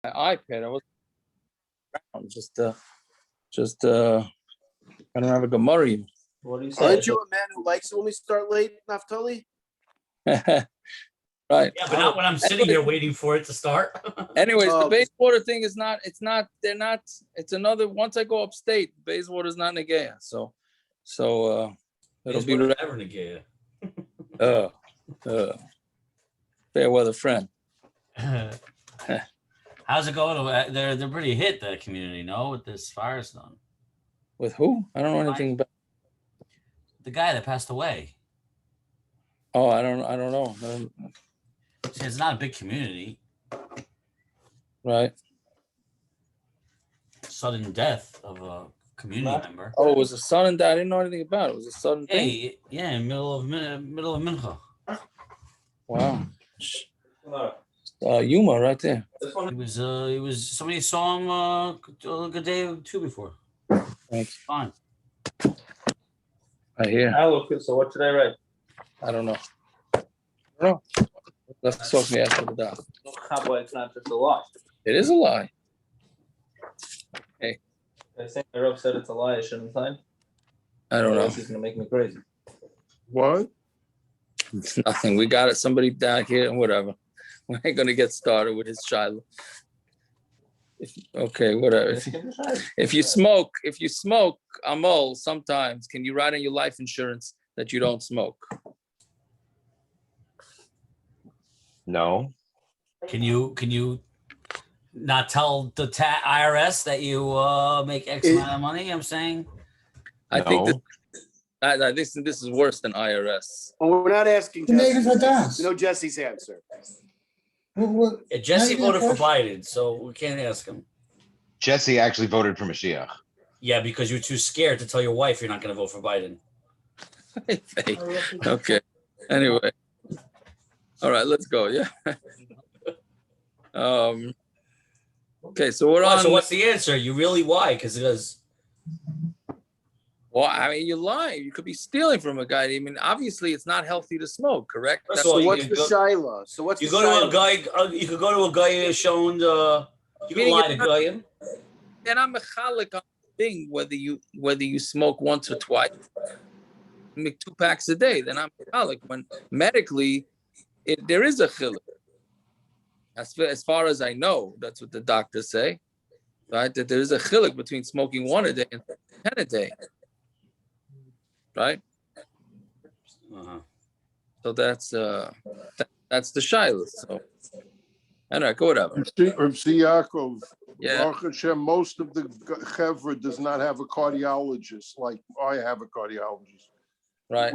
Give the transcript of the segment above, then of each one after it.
my iPad. I was I don't have a Gemara. What do you say? Aren't you a man who likes when we start late, Naftali? Right. Yeah, but not when I'm sitting here waiting for it to start. Anyways, the Bayswater thing is not, it's another, once I go upstate, Bayswater is not Negea. So it'll be never Negea. fair weather friend. How's it going? They're pretty hit, the community, no, with this Firestone. With who? I don't know anything about the guy that passed away. Oh, I don't know. See, it's not a big community. Right. Sudden death of a community member. Oh, it was a sudden death. I didn't know anything about it. It was a sudden thing. Yeah, in middle of Mincha. Wow. Yuma right there. He was somebody saw him a day or two before. Thanks. Fine. I hear. So what should I write? I don't know. Let's talk to me after the daf. It's not just a lie. It is a lie. Hey. I think the Rav said it's a lie. I shouldn't sign. I don't know. He's gonna make me crazy. What? It's nothing. We got it. Somebody down here and whatever. We ain't gonna get started with his child. Okay, whatever. If you smoke, Amol, sometimes can you write on your life insurance that you don't smoke? No. Can you not tell the IRS that you make X amount of money? I'm saying. I think this is worse than IRS. Well, we're not asking Jesse. You know Jesse's answer. Jesse voted for Biden, so we can't ask him. Jesse actually voted for Mashiach. Yeah, because you're too scared to tell your wife you're not going to vote for Biden. Okay. Anyway. All right, let's go. Yeah. Okay, so we're on. So what's the answer? You really why? Because well, I mean, you're lying. You could be stealing from a guy. I mean, obviously, it's not healthy to smoke. Correct. First So what's the shaila? So what's you go to a guy? You could go to a guy who's shown. You can lie to guy. And I'm a chalik on the thing whether you smoke once or twice. Make 2 packs a day. Then I'm a chalik. When medically, there is a chiluk. As far as I know, that's what the doctors say, right? That there is a chiluk between smoking 1 a day and 10 a day, right? So that's the shiloh. So, all right, go whatever. Yaakov. Yeah. Baruch Hashem, most of the chevra does not have a cardiologist like I have a cardiologist. Right.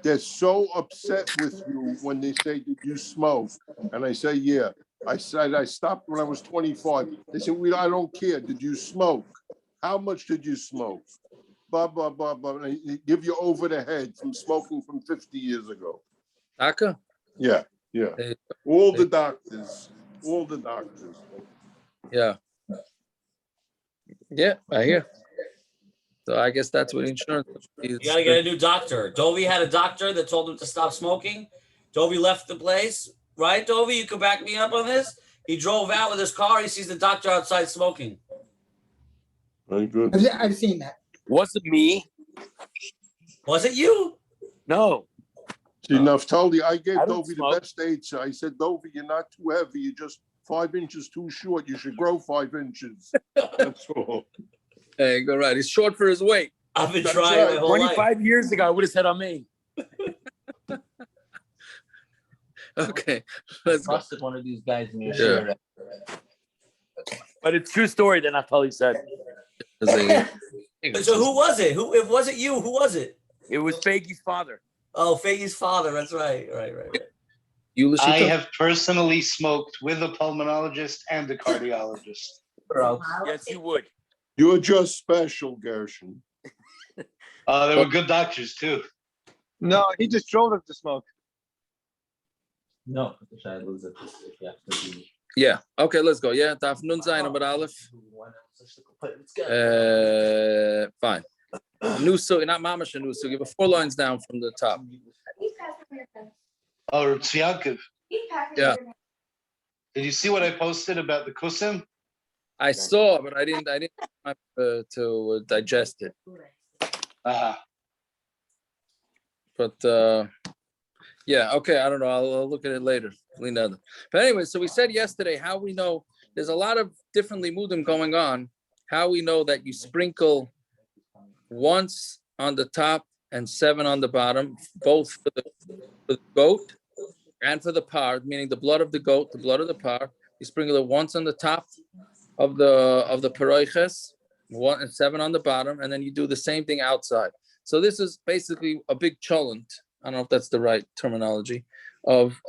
They're so upset with you when they say, "Did you smoke?" And I say, "Yeah." I said I stopped when I was 25. They said, I don't care. Did you smoke? How much did you smoke? Blah blah blah blah. And they give you over the head from smoking from 50 years ago. Aka? Yeah. All the doctors. Yeah. Yeah, I hear. So I guess that's what insurance is. You gotta get a new doctor. Dovey had a doctor that told him to stop smoking. Dovey left the place, right? Dovey, you can back me up on this. He drove out with his car. He sees the doctor outside smoking. Very good. I've seen that. Wasn't me. Was it you? No. See, Naftali, I gave I don't Dovey smoke. the best aids. I said, Dovey, you're not too heavy. You're just 5 inches too short. You should grow 5 inches. That's all. Hey, go right. He's short for his weight. I've been That's trying right. my whole life. 25 years ago, I would have said on me. Okay, let's go. Trusted one of these guys in your Yeah. shirt. But it's true story that Naftali said. So who was it? If it wasn't you, who was it? It was Faggy's father. Oh, Faggy's father. That's right. Right. You, I Lashita? have personally smoked with a pulmonologist and a cardiologist. Yes, you would. You're just special, Gershon. They were good doctors too. No, he just drove him to smoke. No, the shadow is if you have to be. Yeah. Okay, let's go. Yeah, Daf Nun Zayin Amud Aleph. Fine. Nusu, not Mamash Nusu. Give it 4 lines down from the top. Oh, Tzviankov. Yeah. Did you see what I posted about the kusim? I saw, but I didn't have time to digest it. But yeah, okay, I don't know. I'll look at it later. But anyway, so we said yesterday how we know there's a lot of different limudim going on. How we know that you sprinkle once on the top and 7 on the bottom, both for the goat and for the par, meaning the blood of the goat, the blood of the par. You sprinkle it once on the top of the Paroches, 1 and 7 on the bottom, and then you do the same thing outside. So this is basically a big cholent. I don't know if that's the right terminology of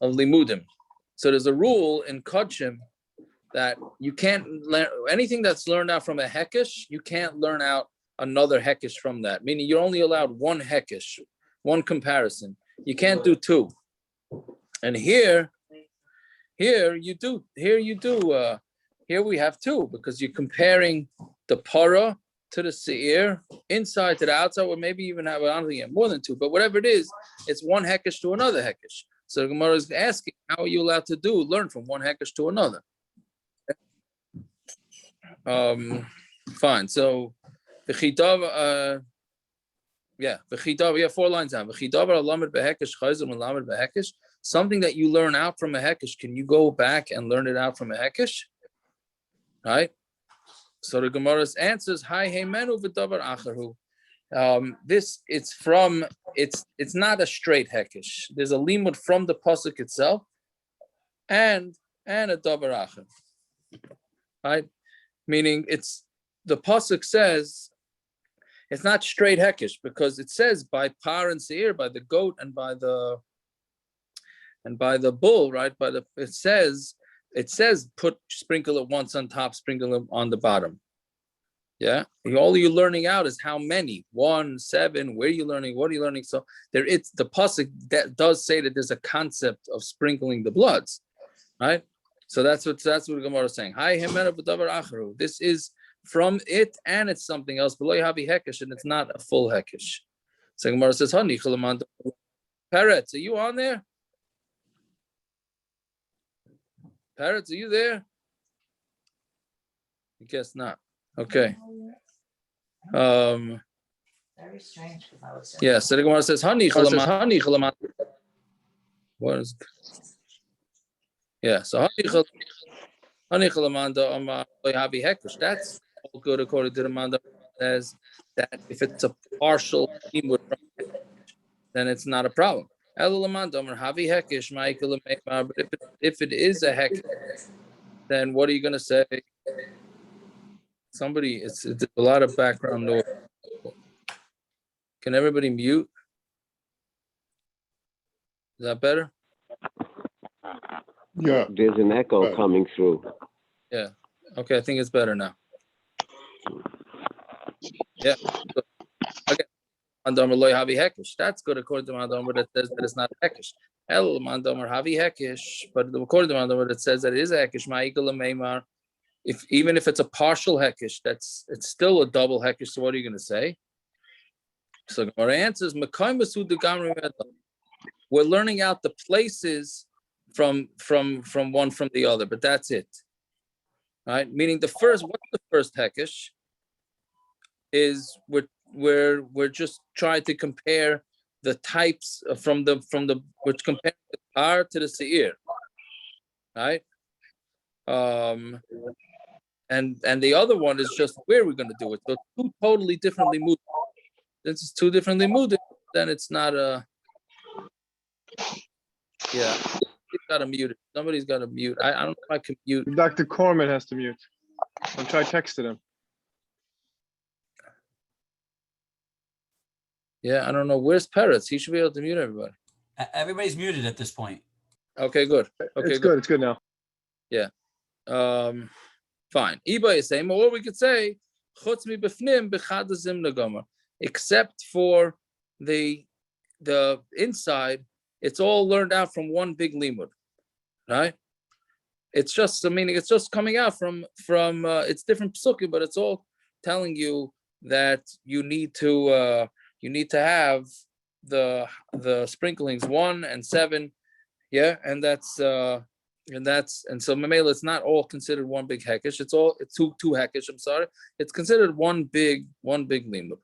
limudim. So there's a rule in Kodshim that you can't learn anything that's learned out from a Heckesh, you can't learn out another Heckesh from that. Meaning you're only allowed one Heckesh, one comparison. You can't do 2. And here you do. Here we have 2 because you're comparing the para to the seir, inside to the outside, or maybe even have, I don't think you have more than 2, but whatever it is, it's one Heckesh to another Heckesh. So the Gemara is asking, how are you allowed to learn from one Heckesh to another? Fine. So the Chidav, the 4 lines down. Something that you learn out from a Heckesh, can you go back and learn it out from a Heckesh? Right? So the Gemara's answers, Hi Heimenu v'davar acharu. It's not a straight Heckesh. There's a limud from the pasuk itself and a davar achar. Right? Meaning it's the pasuk says it's not straight Heckesh because it says by par and seir, by the goat and by the bull, right? It says sprinkle it once on top, sprinkle it on the bottom. Yeah, all you're learning out is how many, 1, 7. Where are you learning? What are you learning? So the pasuk that does say that there's a concept of sprinkling the bloods, right? So that's what the Gemara is saying. Hi hemena b'davar acharu. This is from it, and it's something else. But lo yahavi Heckesh, and it's not a full Heckesh. So Gemara says, Hani chulamanda. Parrots, are you on there? Parrots, are you there? I guess not. Okay. Very strange. Yeah, so the Gemara says, Hani chulamanda. What is? Yeah, so Hani chulamanda lo yahavi Heckesh. That's all good according to the Manda. Says that if it's a partial limud, then it's not a problem. But if it is a Heckesh, then what are you going to say? Somebody, it's a lot of background noise. Can everybody mute? Is that better? Yeah. There's an echo coming through. Yeah. Okay, I think it's better now. Yeah. Okay. Mandomer loy havi Heckesh. That's good according to Mandomer that says that it's not Heckesh. El Mandomer havi Heckesh, but according to Mandomer that says that it is a Heckesh. Ma'ikal meimar. Even if it's a partial Heckesh, it's still a double Heckesh. So what are you going to say? So Gemara answers, we're learning out the places from one from the other, but that's it. Right? Meaning what's the first Heckesh? Is we're just trying to compare the types from the which compare the par to the seir, right? And the other one is just where we're going to do it. So 2 totally differently moved. Since it's 2 differently moved, then it's not a. Yeah, somebody's got to mute it. Somebody's got to mute. I don't know if I can mute. Dr. Corman has to mute. I'll try texting him. Yeah, I don't know. Where's Peretz? He should be able to mute everybody. Everybody's muted at this point. Okay, good. Okay, It's good. It's good now. Yeah. Fine. Iba is saying, or we could say, chutz mi b'fnim b'chadazim nagomer. Except for the inside, it's all learned out from one big limud, right? It's just, it's just coming out from it's different psukim, but it's all telling you that you need to have the sprinklings 1 and 7, yeah, and that's and so Mamela, it's not all considered one big Hekesh. It's two Hekesh. I'm sorry. It's considered one big limud.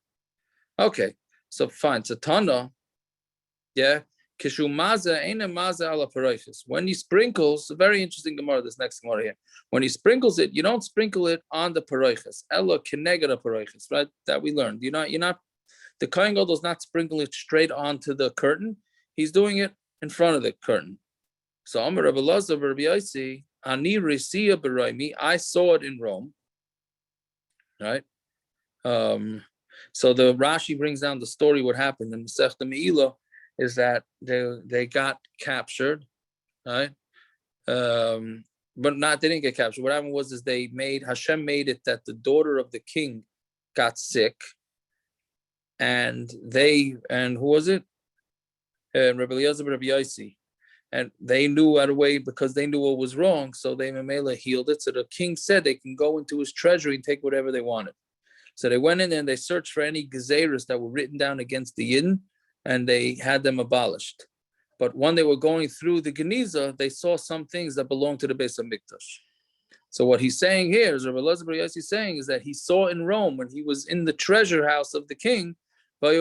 Okay, so fine. So Tana, yeah. Kishu maza ena maza ala paroches. When he sprinkles, a very interesting Gemara. This next Gemara here. When he sprinkles it, you don't sprinkle it on the paroches. Ella kineged paroches, right? That we learned. You're not. The Kohen Gadol does not sprinkle it straight onto the curtain. He's doing it in front of the curtain. So Amar Rabbi Lazar Rabbi Yosi, Ani Resiya B'Raimi, I saw it in Rome. Right? So the Rashi brings down the story. What happened in Masechta Meila is that they got captured, right? But they didn't get captured. What happened was Hashem made it that the daughter of the king got sick, and who was it? Rabbi Eliezer Rabbi Yosi. And they knew out of way because they knew what was wrong, so they Mamela healed it. So the king said they can go into his treasury and take whatever they wanted. So they went in and they searched for any gezeras that were written down against the Yidden, and they had them abolished. But when they were going through the Geniza, they saw some things that belonged to the Beis HaMikdash. So what he's saying here, is Rabbi Elazar Bar Yossi saying, is that he saw in Rome when he was in the treasure house of the king, there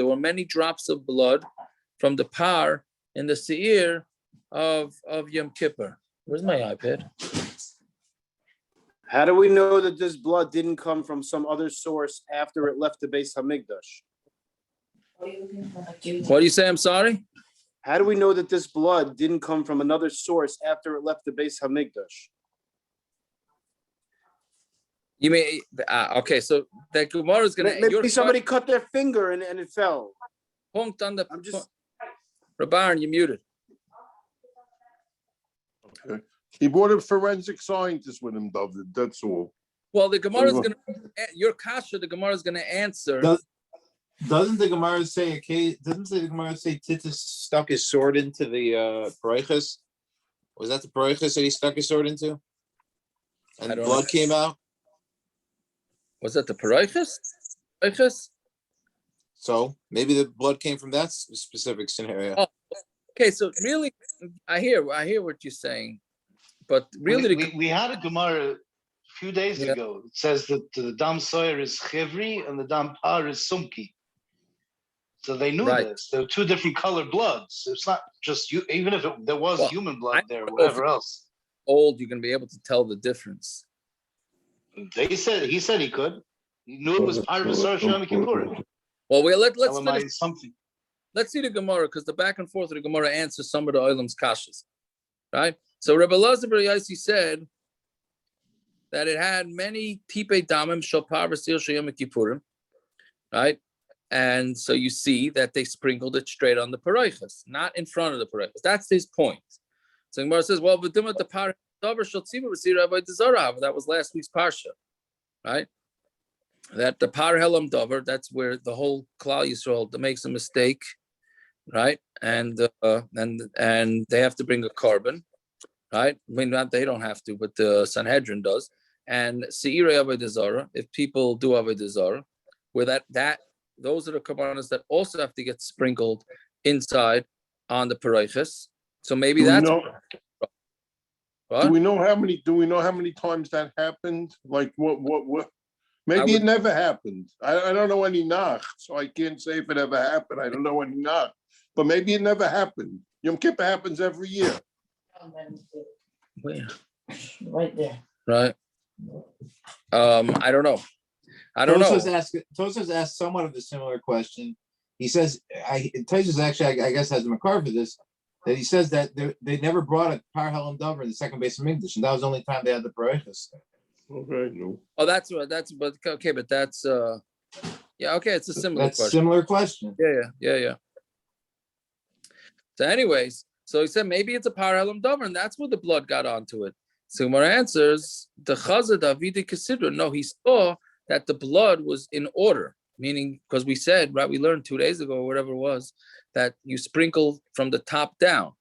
were many drops of blood from the par in the seir of Yom Kippur. Where's my iPad? How do we know that this blood didn't come from some other source after it left the Beis Hamikdash? What do you say? I'm sorry? How do we know that this blood didn't come from another source after it left the Beis Hamikdash? You mean, okay, so that Gemara is going to... Maybe somebody cut their finger and it fell. Punkt on the... I'm just... Rabaran, you're muted. Okay. He brought a forensic scientist with him, David. That's all. Well, the Gemara is going to... Your kasha, the Gemara is going to answer... Doesn't the Gemara say Titus stuck his sword into the Paroches? Was that the Paroches that he stuck his sword into? And blood came out? Was that the Paroches? So maybe the blood came from that specific scenario. Oh, okay, so really, I hear what you're saying, but really, we had a Gemara a few days ago. It says that the Dam Soyer is Chivri and the Dam Par is Sumki. So they knew this. There were two different colored bloods. It's not just you. Even if there was human blood there, or whatever else. Old, you're going to be able to tell the difference. He said he could. He knew it was part of a Sar Shem Kippur. Well, let's finish something. Let's see the Gemara, because the back and forth of the Gemara answers some of the Olam's kashas, right? So Rabbi Elazar Bar Yossi said that it had many tipei damim shopar v'sil sheyom kippurim, right? And so you see that they sprinkled it straight on the paroches, not in front of the paroches. That's his point. So Gemara says, well, that was last week's parsha, right? That the par helam davar, that's where the whole Klal Yisrael makes a mistake, right? And they have to bring a carbon, right? I mean, not they don't have to, but the Sanhedrin does. And seirei avodah zarah, if people do avodah zarah, where that those are the korbanos that also have to get sprinkled inside on the paroches. So maybe that's. Do we know how many times that happened? Like what? Maybe it never happened. I don't know any nach, so I can't say if it ever happened. I don't know any nach, but maybe it never happened. Yom Kippur happens every year. Where? Right there. Right. I don't know. Tosos asked somewhat of a similar question. He says, Tosos actually, I guess, has a makar for this, that he says that they never brought a par helam davar in the second Beis Hamikdash, and that was the only time they had the paroches. Okay, no. Oh, that's okay, but that's okay. It's a similar question. Similar question. Yeah. So, anyways, so he said maybe it's a par helam davar, and that's where the blood got onto it. So Gemara answers the Chazad Avidi Kesidra. No, he saw that the blood was in order, meaning because we said, right, we learned 2 days ago or whatever it was, that you sprinkle from the top down,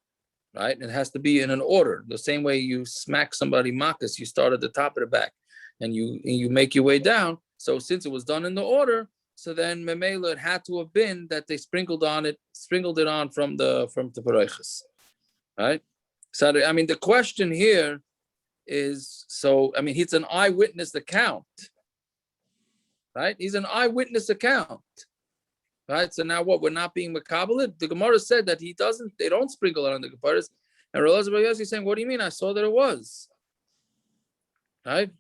right? It has to be in an order. The same way you smack somebody makas, you start at the top of the back and you make your way down. So since it was done in the order, So then Memela, it had to have been that they sprinkled it on from the Paroches. Right? So I mean the question here is, so I mean it's an eyewitness account. Right? He's an eyewitness account. Right? So now what? We're not being makabel. The Gemara said that they don't sprinkle it on the Kaparas. And Rav Elazar Bar Yossi is saying, what do you mean? I saw that it was. Right?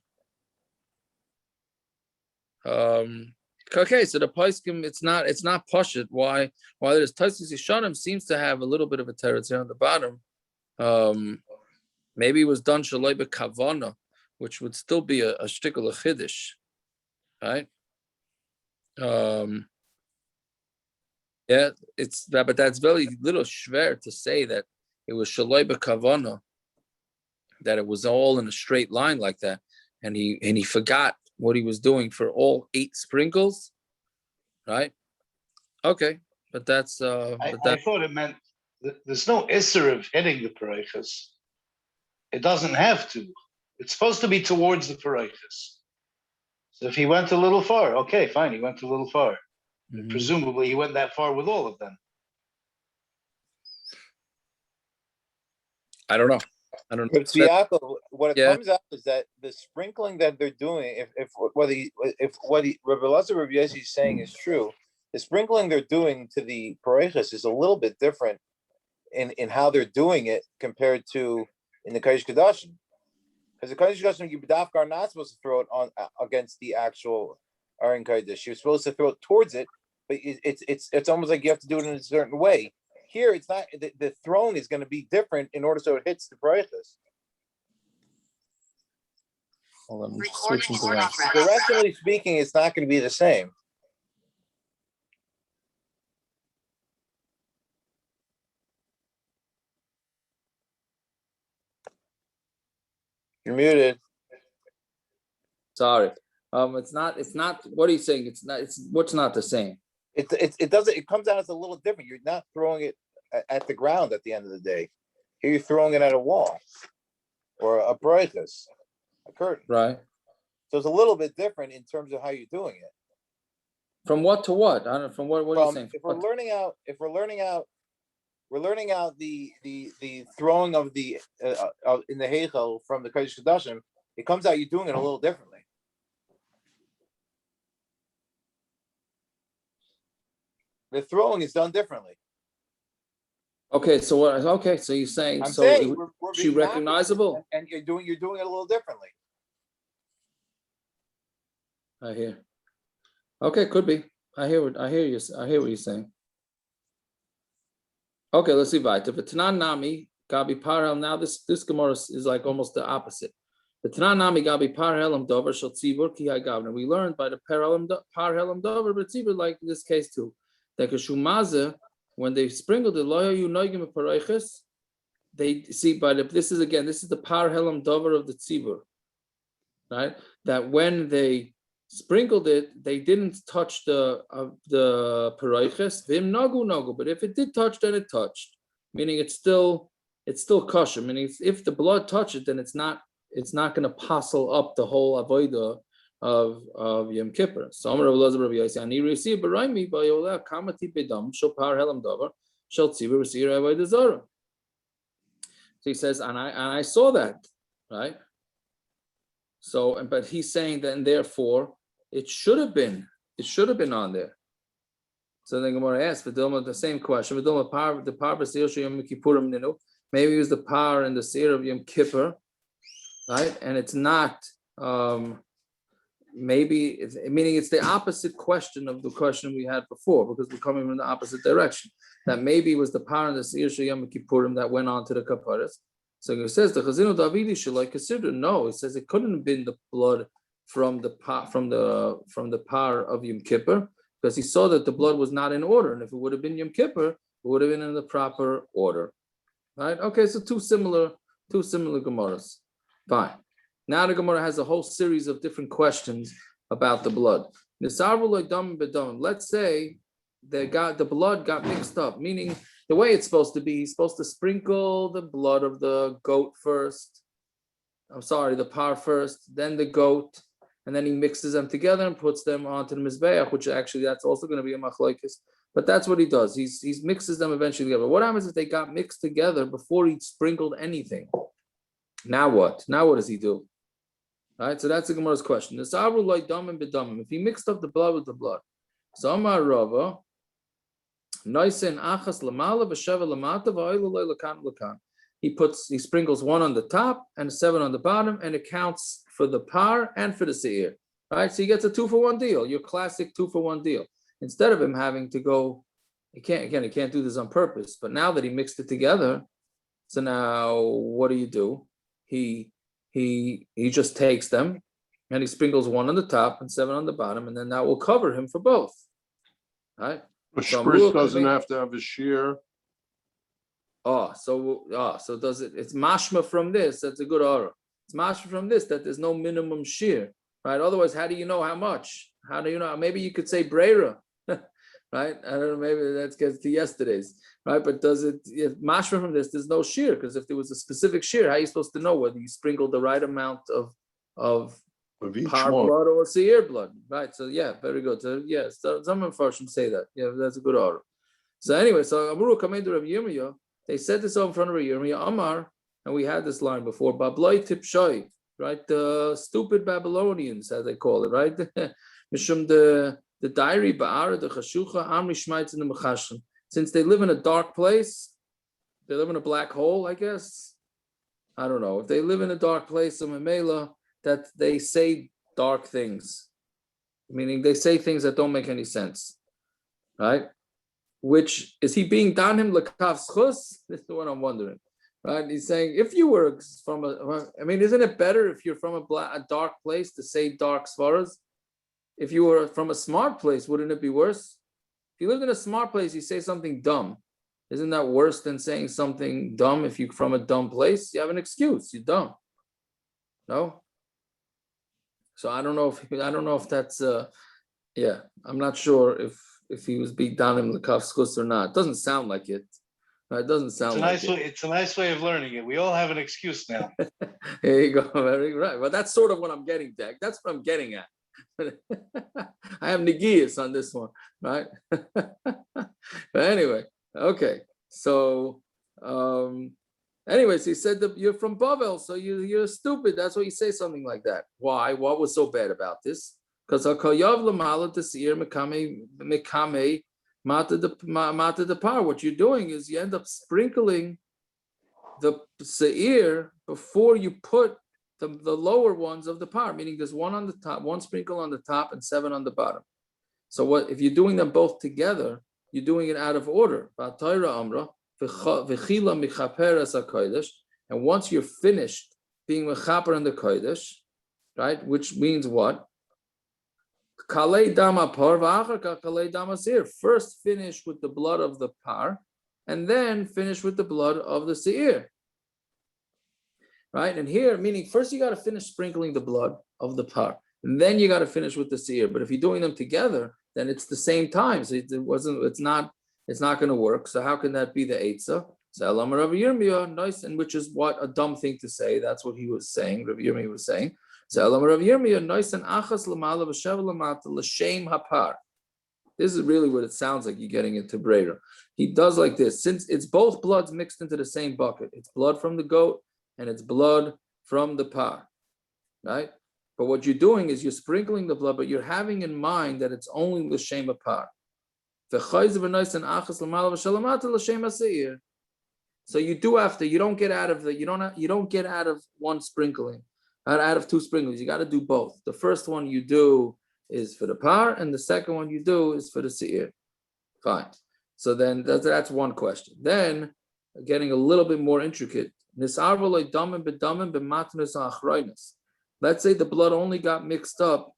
Okay, so the Paiskim, it's not Pashut. Why there's Taisus Yishanim seems to have a little bit of a teretz here on the bottom. Maybe it was done Shaloi B'Kavana, which would still be a shtickle of Chiddush. Right? Yeah, it's that, but that's very little shver to say that it was Shaloi B'Kavana, that it was all in a straight line like that, and he forgot what he was doing for all 8 sprinkles, right? Okay, but that's I thought it meant there's no isser of hitting the Paroches. It doesn't have to. It's supposed to be towards the Paroches. So if he went a little far, okay, fine, he went a little far. Mhm. Presumably he went that far with all of them. I don't know. But Yaakov, what it comes out is that the sprinkling that they're doing, if what Rabbi Elazar Rabbi Yossi is saying is true, the sprinkling they're doing to the Paroches is a little bit different in how they're doing it compared to in the Kodesh Kodashim. Because the Kodesh Kodashim, you are not supposed to throw it on against the actual Aron Kodesh. You're supposed to throw it towards it, but it's almost like you have to do it in a certain way. Here, it's not. The throne is going to be different in order so it hits the Paroches. Hold on, I'm switching to that. Directionally speaking, it's not going to be the same. You're muted. Sorry. It's not. What are you saying? It's not. It's what's not the same. It doesn't. It comes out as a little different. You're not throwing it at the ground at the end of the day. Here you're throwing it at a wall or a Paroches, a curtain. Right. So it's a little bit different in terms of how you're doing it. From what to what? I don't know. From what? What are you saying? If we're learning out the throwing of the in the Heichel from the Kodesh Kodashim, it comes out you're doing it a little differently. The throwing is done differently. Okay, so what? Okay, so you're saying I'm so? saying we're She recognizable? and you're doing it a little differently. I hear. Okay, could be. I hear what you're saying. Okay, let's see. Right. If it's Tanan Nami Gabi Parhel, now this Gemara is like almost the opposite. The Tanan Nami Gabi Parhelam Dover Shal Tzibur Ki HaGavna. We learned by the Parhelam Dover, but Tzibur like in this case too. That Keshumaze, when they sprinkled the Loyayu Noigim Paroches, they see by this is the Parhelam Dover of the Tzibur, right? That when they sprinkled it, they didn't touch the Paroches. Vim Nagu, but if it did touch, then it touched, meaning it's still kosher. Meaning if the blood touched it, then it's not going to passel up the whole avodah of Yom Kippur. So Amar Rav Elazar Rabbi Yossi, ani receive b'raimi ba'yola kamati bedam shel par helam davar shel tzibur receive avodah zara. So he says, and I saw that, right? So, but he's saying that, and therefore it should have been on there. So then Gemara asks the same question. Maybe it was the power in the seir of Yom Kippur, right? And it's not. Meaning it's the opposite question of the question we had before, because we're coming from the opposite direction. That maybe it was the power in the seir of Yom Kippurim that went on to the kaparas. So it says the Chazino Davidi Shalai consider. No, it says it couldn't have been the blood from the power of Yom Kippur, because he saw that the blood was not in order, and if it would have been Yom Kippur, it would have been in the proper order, right? Okay, so two similar Gemaras. Fine. Now the Gemara has a whole series of different questions about the blood. Let's say the blood got mixed up, meaning the way it's supposed to be, he's supposed to sprinkle the blood of the goat first. The par first, then the goat, and then he mixes them together and puts them onto the Mizbeach, which actually that's also going to be a Machlokes. But that's what he does. He mixes them eventually together. What happens if they got mixed together before he sprinkled anything? Now what? Now what does he do? All right, so that's the Gemara's question. If he mixed up the blood with the blood, so Amar Rava, he sprinkles one on the top and 7 on the bottom, and it counts for the par and for the seir. Right, so he gets a 2-for-1 deal. Your classic 2-for-1 deal. Instead of him having to go, he can't do this on purpose. But now that he mixed it together, so now what do? He just takes them and he sprinkles 1 on the top and 7 on the bottom, and then that will cover him for both. Right? A spritz doesn't have to have a shear. So does it? It's mashma from this. That's a good order. It's mashma from this that there's no minimum shear, right? Otherwise, how do you know how much? How do you know? Maybe you could say brera, right? I don't know. Maybe that gets to yesterday's, right? But does it? If mashma from this, there's no shear, because if there was a specific shear, how are you supposed to know whether you sprinkled the right amount of each par one. blood or seir blood, right? So yeah, very good. So yes, some of them say that. Yeah, that's a good order. So anyway, so Amuru Kamedu Rav Yirmiyah, they said this all in front of Rav Yirmiyah Amar, and we had this line before. Babloi Tipshoi, right? The stupid Babylonians, as they call it, right? Mishum the diary Ba'ara the Chashucha Amri Shmaitz in the Mechashim. Since they live in a dark place, they live in a black hole, I guess. I don't know. If they live in a dark place, some Mamela, that they say dark things, meaning they say things that don't make any sense, right? Which is he being danim lekav schus? This is what I'm wondering, right? He's saying if you were from isn't it better if you're from a dark place to say dark svaras? If you were from a smart place, wouldn't it be worse? If you lived in a smart place, you say something dumb. Isn't that worse than saying something dumb? If you're from a dumb place, you have an excuse. You're dumb. No. So I don't know if that's I'm not sure if he was being down in the kafskus or not. It doesn't sound like it. It doesn't sound It's a nice way of learning it. We all have an excuse now. There you go. Very right. Well, that's sort of what I'm getting at. That's what I'm getting at. I have Negias on this one, right? But anyway, okay. So anyways, he said that you're from Bavel, so you're stupid. That's why you say something like that. Why? What was so bad about this? Because what you're doing is you end up sprinkling the seir before you put the lower ones of the par, meaning there's 1 on the top, 1 sprinkle on the top, and 7 on the bottom. So what if you're doing them both together? You're doing it out of order. And once you're finished being mechaper in the kodesh, right, which means what? First finish with the blood of the par, and then finish with the blood of the seir. Right? And here, meaning first you got to finish sprinkling the blood of the par, and then you got to finish with the seir. But if you're doing them together, then it's the same time. So it's not going to work. So how can that be the eitzah? So Elamar Rav Yirmiyah, nice, and which is what a dumb thing to say. That's what he was saying. Rav Yirmiyah was saying. So Elamar Rav Yirmiyah, nice and achas lamala v'shev lamata l'shem hapar. This is really what it sounds like you're getting into Brera. He does like this, since it's both bloods mixed into the same bucket. It's blood from the goat and it's blood from the par, right? But what you're doing is you're sprinkling the blood, but you're having in mind that it's only l'shem hapar. So you do have to. You don't get out of the. You don't get out of one sprinkling, out of 2 sprinklings. You got to do both. The first one you do is for the par, and the second one you do is for the seir. Fine. So then that's one question. Then getting a little bit more intricate. Let's say the blood only got mixed up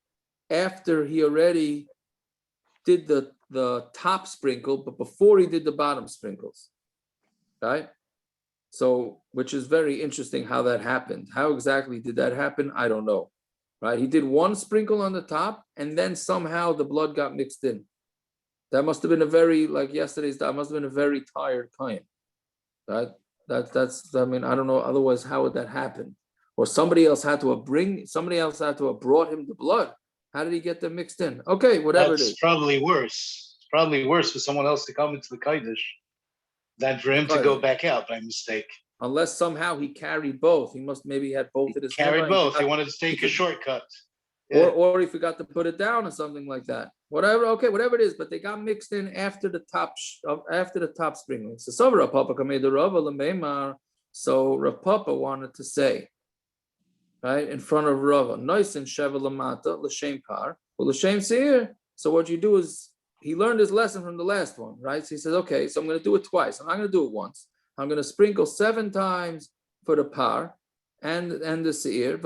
after he already did the top sprinkle, but before he did the bottom sprinkles, right? So, which is very interesting how that happened. How exactly did that happen? I don't know, right? He did 1 sprinkle on the top, and then somehow the blood got mixed in. That must have been that must have been a very tired time, right? I don't know, otherwise, how would that happen? or somebody else had to have brought him the blood. How did he get them mixed in? Okay, whatever it is. That's probably worse. It's probably worse for someone else to come into the Kiddush than for him to go back out by mistake. Unless somehow he carried both. He maybe had both at his carried both. He wanted to take a shortcut. Yeah. Or he forgot to put it down or something like that. Whatever, okay, whatever it is, but they got mixed in after the top sprinkling. So Rav Papa wanted to say, right, in front of Rava, nice and Sheva Lamata, L'Shem Par, or L'Shem Seir. So what you do is, he learned his lesson from the last one, right? So he says, okay, so I'm going to do it twice. I'm not going to do it once. I'm going to sprinkle 7 times for the par and the seir.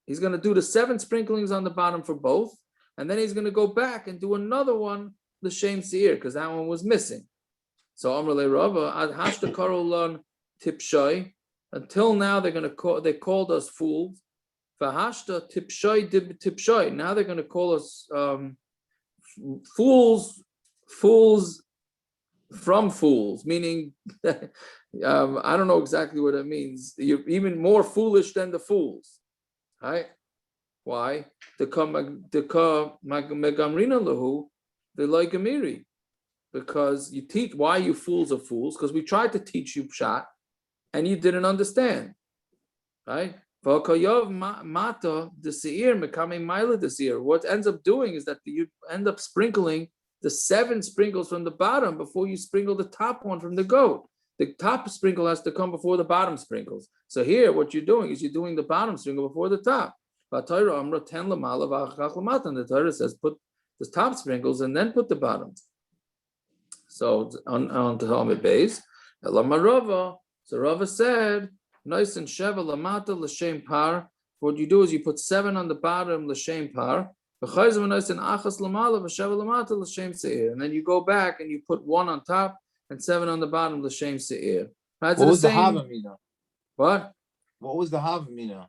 He's going to do the 7 sprinklings on the bottom for both, and then he's going to go back and do another one, the shem seir, because that one was missing. So Amrle Rava ad hashta karolan tipshay. Until now, they called us fools. Vahashta tipshay. Now they're going to call us fools from fools, meaning I don't know exactly what it means. You're even more foolish than the fools, right? Why? The megamrina lahu, the loigamiri, because you teach. Why you fools are fools? Because we tried to teach you pshat, and you didn't understand, right? What ends up doing is that you end up sprinkling the 7 sprinkles from the bottom before you sprinkle the top one from the goat. The top sprinkle has to come before the bottom sprinkles. So here, what you're doing is you're doing the bottom sprinkle before the top. And the Torah says put the top sprinkles and then put the bottom. So on the Talmud base, so Rava said, nice and Sheva Lamata L'Shem Par. What you do is you put 7 on the bottom, L'Shem Par. And then you go back and you put 1 on top and 7 on the bottom, L'Shem Seir. What was the Havamina? What? What was the Havamina?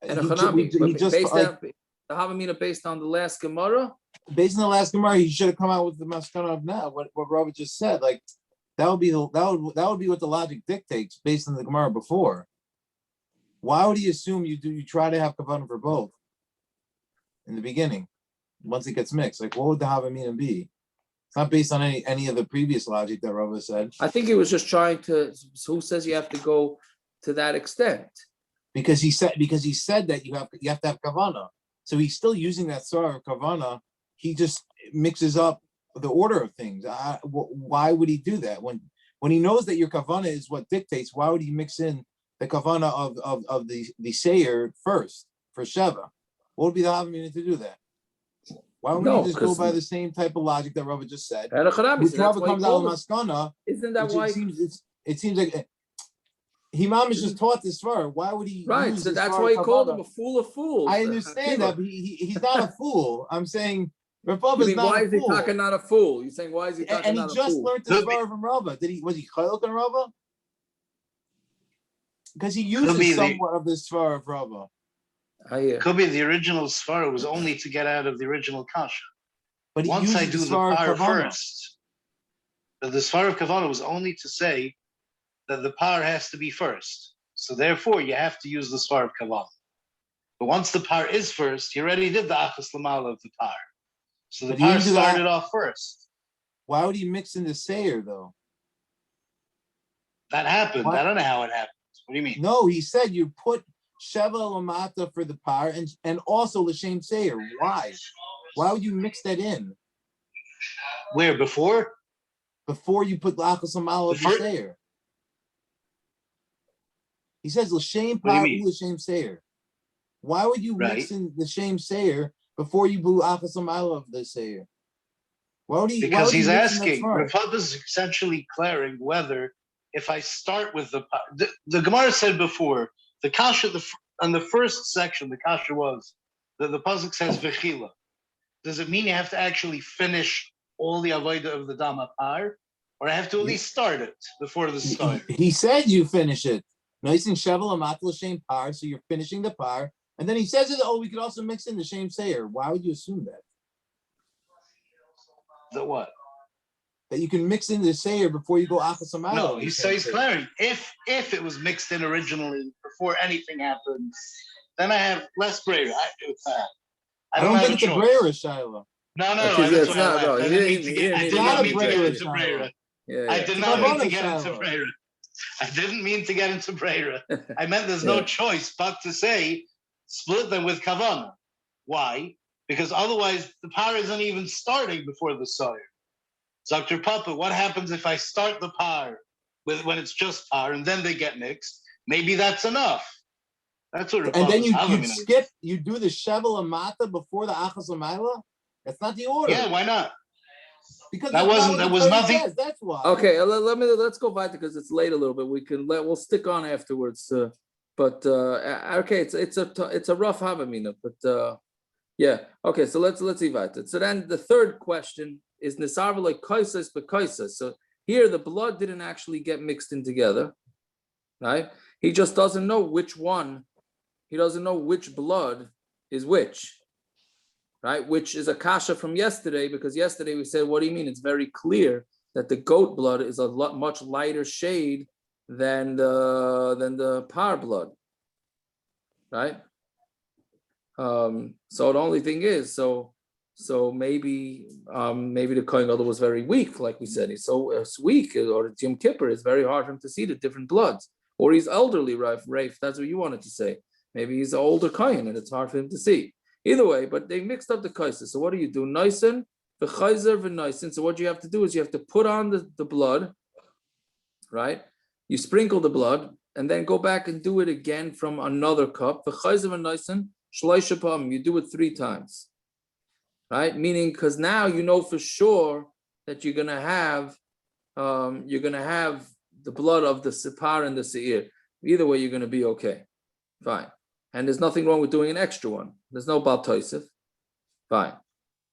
And the Havamina based on the last Gemara? Based on the last Gemara, he should have come out with the Maskana of now, what Robert just said. Like that would be what the logic dictates based on the Gemara before. Why would he assume you try to have kavanah for both in the beginning, once it gets mixed? Like, what would the Havamina be? It's not based on any of the previous logic that Rava said. I think he was just trying to. Who says you have to go to that extent? Because he said that you have to have kavanah. So he's still using that sort of kavanah. He just mixes up the order of things. Why would he do that when he knows that your kavanah is what dictates? Why would he mix in the kavanah of the seir first for Sheva? What would be the Havamina to do that? Why would he just go by the same type of logic that Rava just said? Which Rava comes out of Maskana. Isn't that why? It seems like Himam is just taught this far. Why would he? Right, so that's why he called him a fool of fools. I understand that, but he's not a fool. I'm saying Rava is not a fool. Why is he talking not a fool? You're saying why is he talking not a fool? And he just learned this far from Rava. Was he chaylik on Rava? Because he uses somewhat of this far of Rava. Could be the original svara was only to get out of the original kasha. But once I do the par first, the svara of kavanah was only to say that the par has to be first. So therefore, you have to use the svara of kavanah. But once the par is first, you already did the achas lamala of the par. So the par started off first. Why would he mix in the seir though? That happened. I don't know how it happened. What do you mean? No, he said you put Sheva Lamata for the par and also L'Shem Seir. Why? Why would you mix that in? Where, before? Before you put L'Achas Lamala of the Seir. He says L'Shem Par L'Shem Seir. Why would you mix in the L'Shem Seir before you blew L'Achas Lamala of the Seir? Because he's asking, Rav is essentially declaring whether if I start with the Gemara said before, the kasha on the first section, the kasha was that the pasuk says v'chila. Does it mean you have to actually finish all the avodah of the dama par, or I have to at least start it before the start? He said you finish it. Nice and shevel amat l'shem par, so you're finishing the par, and then he says it. Oh, we could also mix in the shem seir. Why would you assume that? The what? that you can mix into the Seir before you go Achas Amayla. No, he's clarifying. If it was mixed in originally before anything happens, then I have less Brera. I do with that. I don't think it's a Brera, Shiloh. No, Okay, that's it's why not. No, I he didn't didn't. mean to He get. didn't I need did to not get mean to get Brera, into Brera. Yeah, I yeah. did It's not my mean to bonus, get into Shiloh. Brera. I didn't mean to get into Brera. I meant there's no Yeah. choice but to say split them with Kavana. Why? Because otherwise the par isn't even starting before the Sawyer. Dr. Papa, what happens if I start the par when it's just par and then they get mixed? Maybe that's enough. That's what. And then you skip, you do the Shevel Amata before the Achas Amayla? That's not the order. Yeah, why not? Because that was nothing. Says, that's why. Okay, let's go back because it's late a little bit. We'll stick on afterwards. But okay, it's a rough Havamina, but yeah. Okay, so let's evaluate it. So then the third question is Nisarva like Kaisas but Kaisas. So here the blood didn't actually get mixed in together, right? He just doesn't know which one. He doesn't know which blood is which, right? Which is a kasha from yesterday, because yesterday we said, what do you mean? It's very clear that the goat blood is a much lighter shade than the par blood, right? So the only thing is, so maybe the Kohen Gadol was very weak, like we said. He's so weak, or it's Yom Kippur. It's very hard for him to see the different bloods, or he's elderly, Rafe. That's what you wanted to say. Maybe he's an older Kohen and it's hard for him to see. Either way, but they mixed up the kaiser. So what do you do? Noisen, the chayzer, v'noisen. So what you have to do is you have to put on the blood, right? You sprinkle the blood and then go back and do it again from another cup. The chayzer v'noisen, shloisha pam. You do it 3 times, right? Meaning, because now you know for sure that you're gonna have the blood of the sipar and the seir. Either way, you're gonna be okay. Fine. And there's nothing wrong with doing an extra one. There's no Bal Tosef. Fine.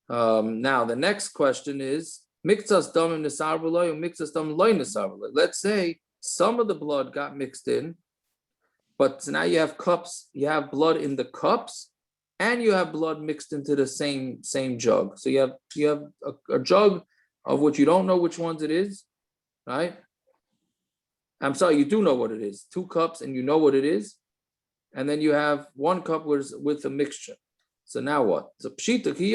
Now, the next question is, Mixas damim nisar v'loy, or mixas damim loy nisar v'loy. Let's say some of the blood got mixed in, but now you have cups, you have blood in the cups, and you have blood mixed into the same jug. So you have a jug of which you don't know which ones it is, right? I'm sorry, you do know what it is. 2 cups, and you know what it is. And then you have 1 cup with a mixture. So now what? So pshita ki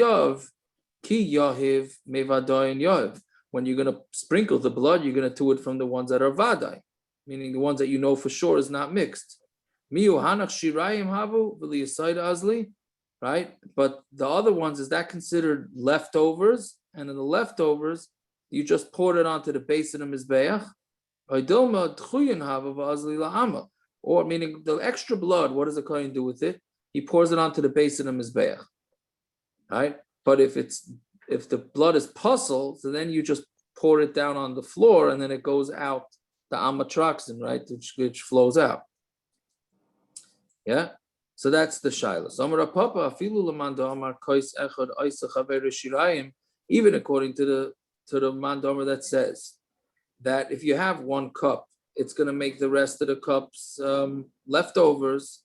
yahiv mevadoyin yahiv. When you're going to sprinkle the blood, you're going to do it from the ones that are vadai, meaning the ones that you know for sure is not mixed. Miu hanach shirayim havu v'liyasayda azli, right? But the other ones, is that considered leftovers? And in the leftovers, you just poured it onto the base of the mizbeach. Oidilma tchuyin havu v'azli la'ama. Or meaning the extra blood, what does the Kohen do with it? He pours it onto the base of the Mizbeach, right? But if the blood is puzzle, so then you just pour it down on the floor and then it goes out the amatraxin, right? Which flows out. Yeah? So that's the Shaila. So Amar Papa, Afilu Lamanda Amar Kois Echad Oisa Chaver Shirayim, even according to the Mandamar that says that if you have 1 cup, it's going to make the rest of the cups leftovers,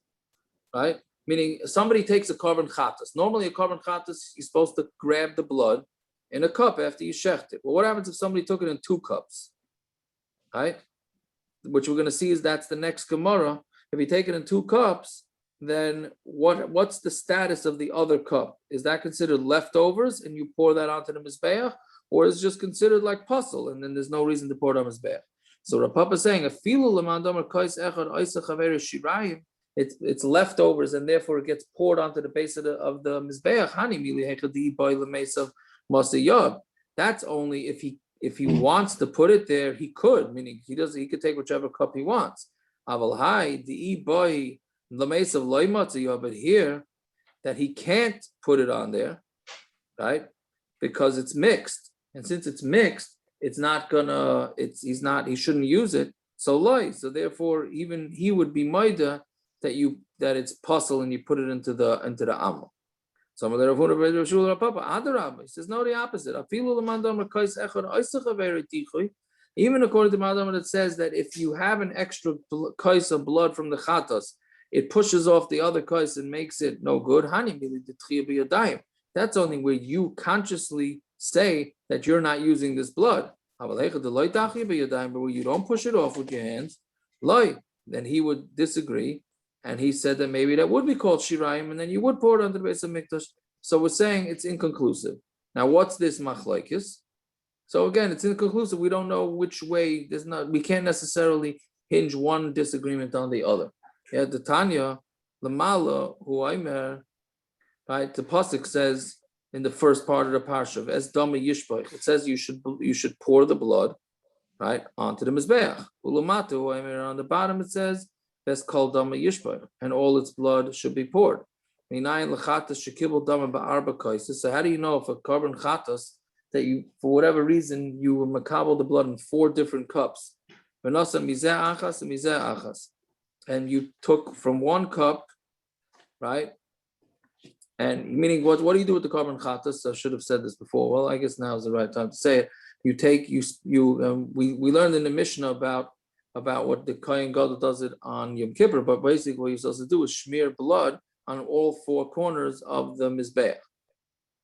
right? Meaning somebody takes a carbon chatas. Normally a carbon chatas, you're supposed to grab the blood in a cup after you shecht it. Well, what happens if somebody took it in 2 cups, right? Which we're going to see is that's the next Gemara. If you take it in 2 cups, then what's the status of the other cup? Is that considered leftovers and you pour that onto the Mizbeach? Or is it just considered like puzzle and then there's no reason to pour it on Mizbeach? So Rapapa is saying, it's leftovers and therefore it gets poured onto the base of the Mizbeach. That's only if he wants to put it there, he could, meaning he could take whichever cup he wants. But here that he can't put it on there, right? Because it's mixed. And since it's mixed, he shouldn't use it. So therefore, even he would be maida that it's puzzle and you put it into the amma. He says no, the opposite. Even according to Madam, it says that if you have an extra kais of blood from the chatas, it pushes off the other kais and makes it no good. That's only where you consciously say that you're not using this blood. But when you don't push it off with your hands, then he would disagree. And he said that maybe that would be called shirayim, and then you would pour it onto the base of mikdash. So we're saying it's inconclusive. Now, what's this machlokes? So again, it's inconclusive. We don't know which way. We can't necessarily hinge one disagreement on the other. Yeah, the Tanya, Lamala, Huaymer, right? The pasuk says in the first part of the parsha, as dama yishbach, it says you should pour the blood, right, onto the mizbeach. Ulamatu, Huaymer, on the bottom it says that's called dama yishbach, and all its blood should be poured. So how do you know if a carbon chatas that you, for whatever reason, you were makabel the blood in 4 different cups, and you took from one cup, right? And meaning what do you do with the carbon chatas? I should have said this before. Well, I guess now is the right time to say it. We learned in the Mishnah about what the Kohen Gadol does it on Yom Kippur, but basically what you're supposed to do is smear blood on all 4 corners of the Mizbeach,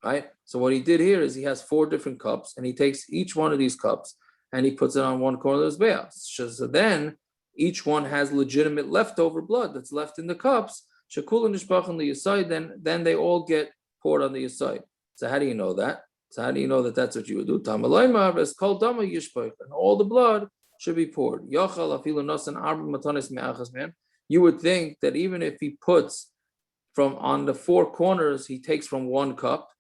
right? So what he did here is he has 4 different cups, and he takes each one of these cups and he puts it on one corner of the Mizbeach. So then each one has legitimate leftover blood that's left in the cups. Shekul nishbach on the Yisai, then they all get poured on the Yisai. So how do you know that? So how do you know that that's what you would do? Tamalaymar is called dama yishbach, and all the blood should be poured. Yachal afilu nosan arba matanis me'achas man. You would think that even if he puts from on the 4 corners, he takes from 1 cup.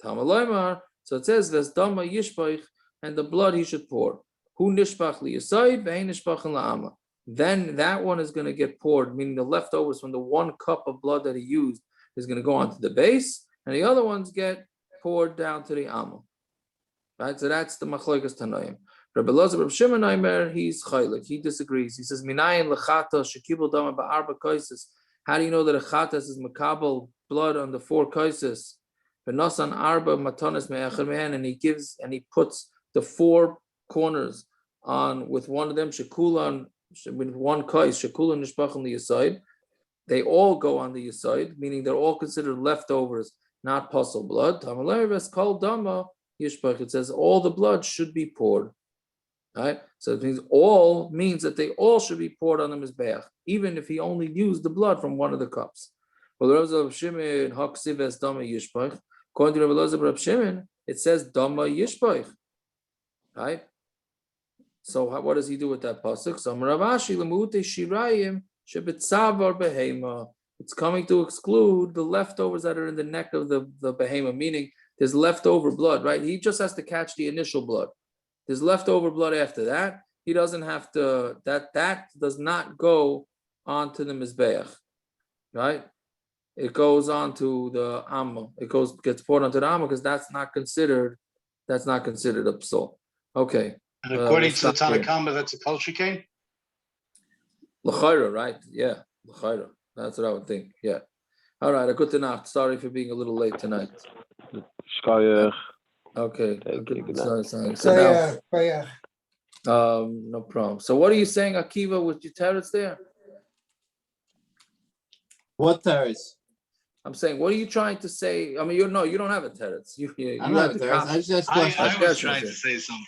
Tamalaymar. So it says there's dama yishbach, and the blood he should pour. Hu nishbach liyasai, ve'ein nishbach la'ama. Then that one is going to get poured, meaning the leftovers from the 1 cup of blood that he used is going to go onto the base, and the other ones get poured down to the amma. Right? So that's the machlokes tanoim. Rabbi Elazar, Rabbi Shimon Aimer, he's chaylik. He disagrees. He says, "Minayin lechata shekibul dama ba'arba kaisis." How do you know that a chatas is makabel blood on the 4 kaisis? V'nasan arba matanis me'achar mehen, and he puts the 4 corners on with one of them shekulan. With 1 kais, shekula nishbach on the aside, they all go on the aside, meaning they're all considered leftovers, not puzzle blood. It says all the blood should be poured. Right? So it means that they all should be poured on the mizbeach, even if he only used the blood from one of the cups. Well, Rabbi Shimon haksiv dama yishbach. According to Rabbi Shimon, it says dama yishbach. Right? So what does he do with that pasuk? So it's coming to exclude the leftovers that are in the neck of the behema, meaning there's leftover blood, right? He just has to catch the initial blood. There's leftover blood after that. He doesn't have to, that does not go onto the mizbeach, right? It goes onto the amma. Gets poured onto the amma because that's not considered a psal. Okay. And according to the Tanakhama, that's a culture cane? L'chayra, right? Yeah, l'chayra. That's what I would think. Yeah. All right. A good night. Sorry for being a little late tonight. Okay. No problem. So what are you saying, Akiva, with your teretz there? What teretz? I'm saying, what are you trying to say? I mean, you don't have a teretz. You I don't have a teretz. I was trying to say something.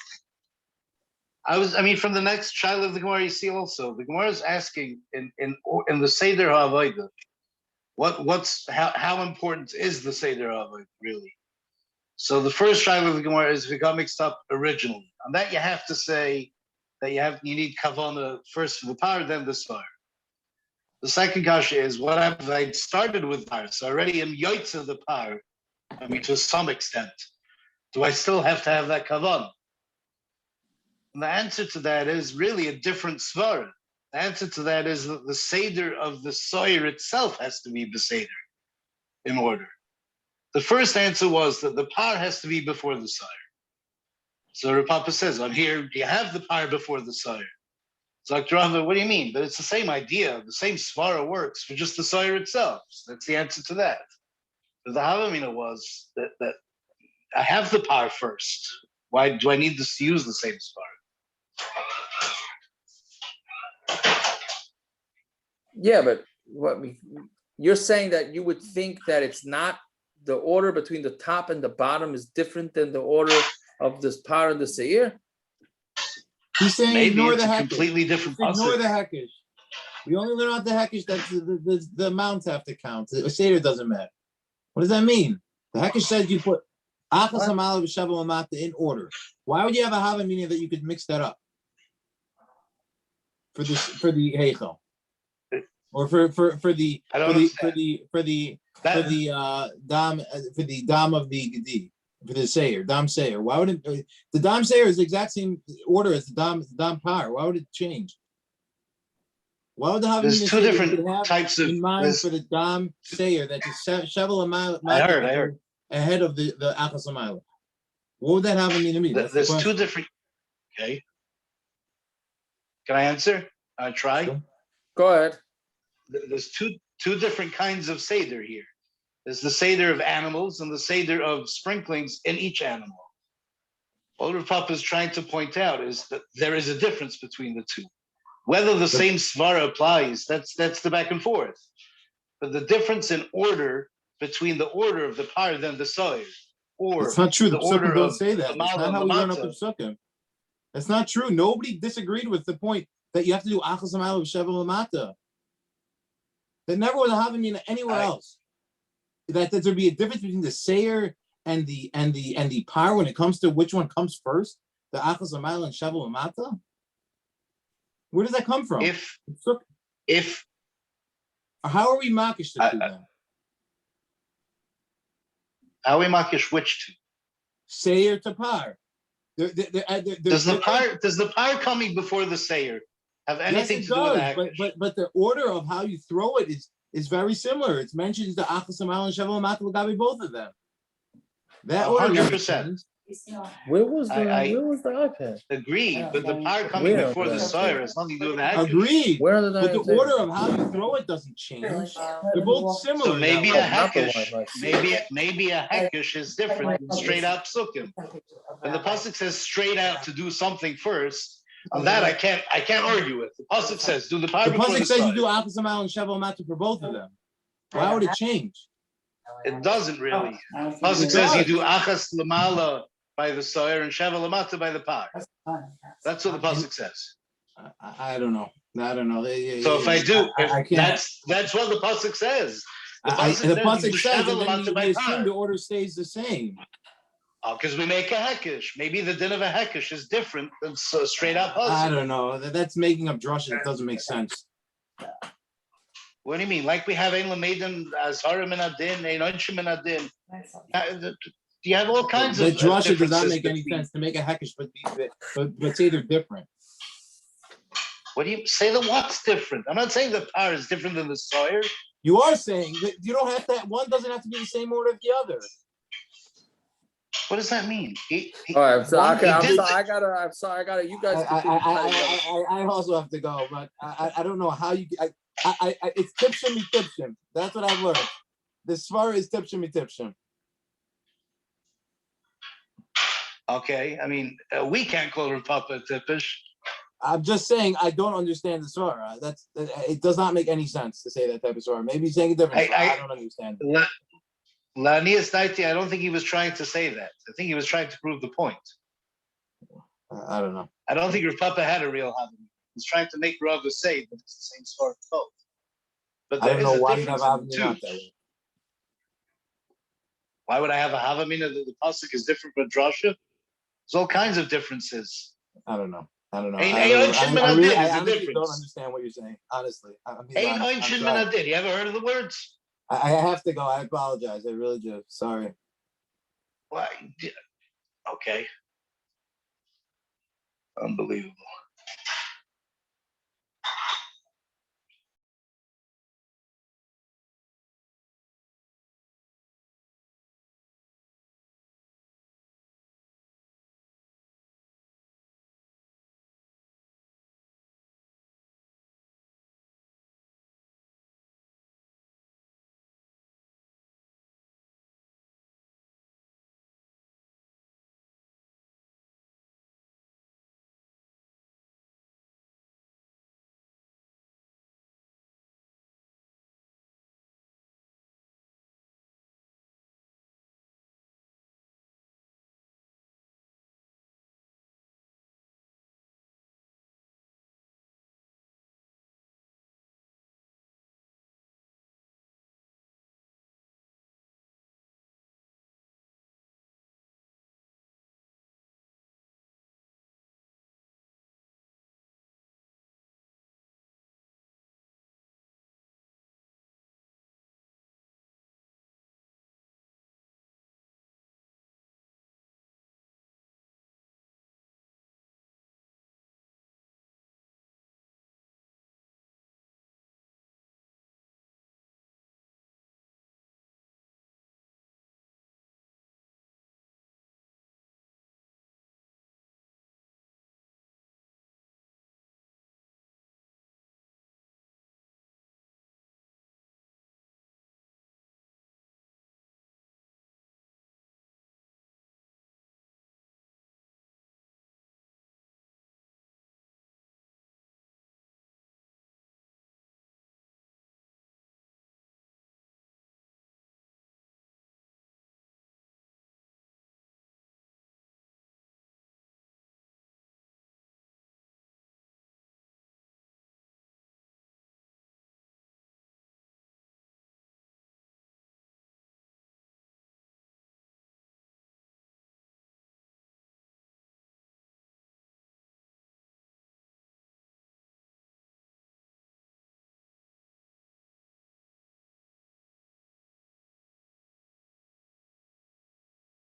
From the next child of the Gemara, you see also the Gemara is asking in the Seder HaAvodah, how important is the Seder HaAvodah really? So the first child of the Gemara is if it got mixed up originally. On that you have to say that you need kavana first for the power, then the svar. The second kasha is what if I started with power, so already am yoitza the power. To some extent, do I still have to have that kavana? And the answer to that is really a different svara. The answer to that is that the seder of the soyer itself has to be beseder in order. The first answer was that the par has to be before the soyer. So Rav Papa says, on here, you have the par before the soyer. So Dr. Rava, what do you mean? But it's the same idea. The same svara works for just the soyer itself. So that's the answer to that. But the Havamina was that I have the par first. Why do I need to use the same svara? Yeah, but you're saying that you would think that it's not the order between the top and the bottom is different than the order of this par and the seir? He's saying Maybe ignore it's the a Heckesh. completely different Ignore pasuk. the Heckesh. We only learn out the Heckesh that the amounts have to count. The Seder doesn't matter. What does that mean? The Heckesh says you put Achas Hamala v'Shavu Amata in order. Why would you have a Hava meaning that you could mix that up for the Heichel or for the Dam of the Gedi, for the Seir, Dam Seir? Why would it? The Dam Seir is the exact same order as the Dam Par. Why would it change? Why would the Hava There's meaning two say that you different could have types of. in mind for the Dam Seir that the Shavu Amata I heard. ahead of the Achas Hamala? What would that have mean to me? That's There's the two different. Okay. Can I answer? I try. Sure. Go ahead. There's two different kinds of seder here. There's the seder of animals and the seder of sprinklings in each animal. What Rav Papa is trying to point out is that there is a difference between the two. Whether the same svara applies, that's the back and forth. But the difference in order between the order of the par than the soil, or That's not true. The order Psukim don't of say that. That's not how we learn up the Psukim. That's not true. Nobody disagreed with the point that you have to do Achas Hamala v'Shavu Lamata. There never was a Havamina anywhere else. That there'd be a difference between the Seir and the par when it comes to which one comes first, the Achas Hamala and Shavu Lamata. Where does that come from? If how are we makish the two then? How are we makish which two? Seir to par. Does the par coming before the Seir have anything to do with that? But the order of how you throw it is very similar. It's mentioned the Achas Hamala and Shavu Lamata L'gabi, both of them. That 100%. Where was the iPad? Agreed, but the par coming before the Seir has nothing to do with that. Agreed. Where did but the order of how you throw it doesn't change. They're both similar. So maybe a Heckesh, maybe a Heckesh is different than straight out psukim. When the pasuk says straight out to do something first, on that I can't argue with. The pasuk says do the par before the pasuk says Seir. you do Achas Hamala and Shavu Lamata for both of them. Why would it change? It doesn't really. The pasuk says you do Achas Lamala by the Seir and Shavu Lamata by the par. That's what the pasuk says. I don't know. So if I do, that's what the pasuk says. The pasuk says, and then we assume the order stays the same. Because we make a Hekesh. Maybe the din of a Hekesh is different than straight up pasuk. I don't know. That's making up drushes. It doesn't make sense. What do you mean? Like we have Ein Lamedim as Harim and Adin, Ein Onshim and Adin. You have all kinds of drusha does not make any sense to make a Hekesh, but say they're different. What do you say? The what's different? I'm not saying the par is different than the Sawyer. You are saying that you don't have to. One doesn't have to be the same order as the other. What does that mean? All right, I'm sorry. I'm sorry. I gotta. You guys. I also have to go, but I don't know how you. It's tipshim. That's what I've learned. The svara is tipshim. Okay, I mean we can't call Rav Papa tippish. I'm just saying I don't understand the svara. It does not make any sense to say that type of svara. Maybe he's saying a different. I don't understand. Lanias Daiti, I don't think he was trying to say that. I think he was trying to prove the point. I don't know. I don't think Rav Papa had a real Havamina. He's trying to make Rav say that it's the same sort of both. But there is a difference in the two. Why would I have a Havamina that the pasuk is different from drasha? There's all kinds of differences. I don't know. I really don't understand what you're saying. Honestly, you ever heard of the words? I have to go. I apologize. I really do. Sorry. Why? Okay. Unbelievable.